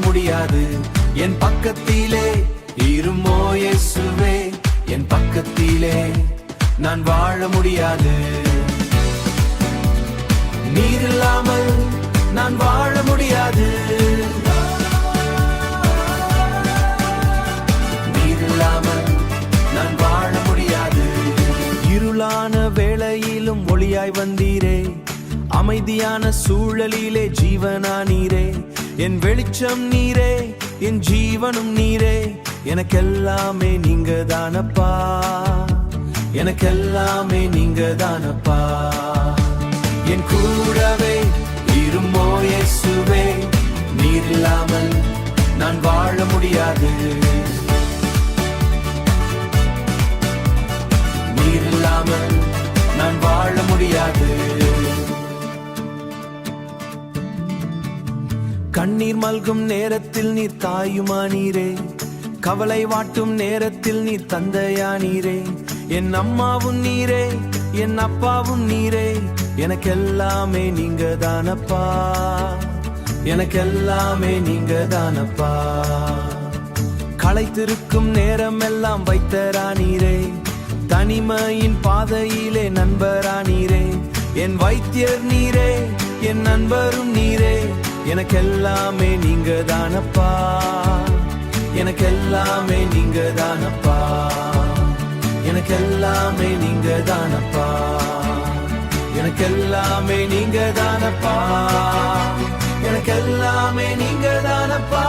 முடியாது. என் பக்கத்திலே இருமோ இயேசுவே, என் பக்கத்திலே நான் வாழ முடியாது. நீர் இல்லாமல் நான் வாழ முடியாது. நீர் இல்லாமல் நான் வாழ முடியாது. இருளான வேளையிலும் ஒளியாய் வந்தீரே, அமைதியான சூழலிலே ஜீவனானீரே. என் வெளிச்சம் நீரே, என் ஜீவனும் நீரே. எனக்கெல்லாமே நீங்க தானப்பா, எனக்கெல்லாமே நீங்க தானப்பா. என் கூடவே இருமோ இயேசுவே, நீர் இல்லாமல் நான் வாழ முடியாது. நீர் இல்லாமல் நான் வாழ முடியாது. கண்ணீர் மல்கும் நேரத்தில் நீர் தாயுமானீரே, கவலை வாட்டும் நேரத்தில் நீர் தந்தையானீரே. என் அம்மாவும் நீரே, என் அப்பாவும் நீரே. எனக்கெல்லாமே நீங்க தானப்பா, எனக்கெல்லாமே நீங்க தானப்பா. களைத்திருக்கும் நேரம் எல்லாம் வைத்தரானீரே, தனிமையின் பாதையிலே நண்பரானீரே. என் வைத்தியர் நீரே, என் நண்பரும் நீரே. எனக்கெல்லாமே நீங்க தானப்பா, எனக்கெல்லாமே நீங்க தானப்பா. எனக்கெல்லாமே நீங்க தானப்பா, எனக்கெல்லாமே நீங்க தானப்பா. எனக்கெல்லாமே நீங்க தானப்பா.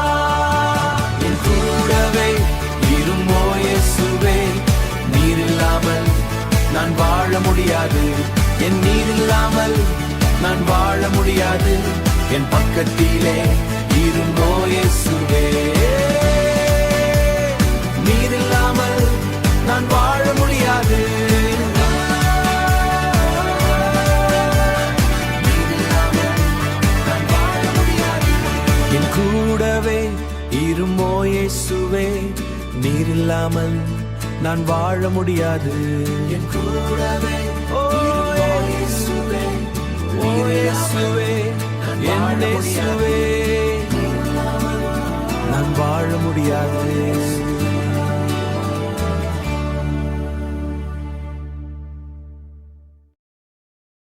என் கூடவே இருமோ இயேசுவே, நீர் இல்லாமல் நான் வாழ முடியாது. என் நீர் இல்லாமல் நான் வாழ முடியாது. என் பக்கத்திலே இருமோ இயேசுவே, நீர் இல்லாமல் நான் வாழ முடியாது. என் கூடவே இருமோ இயேசுவே, நீர் இல்லாமல் நான் வாழ முடியாது. என் கூடவே இயேசுவே, இயேசுவே, என் இயேசுவே, நான் வாழ முடியாது.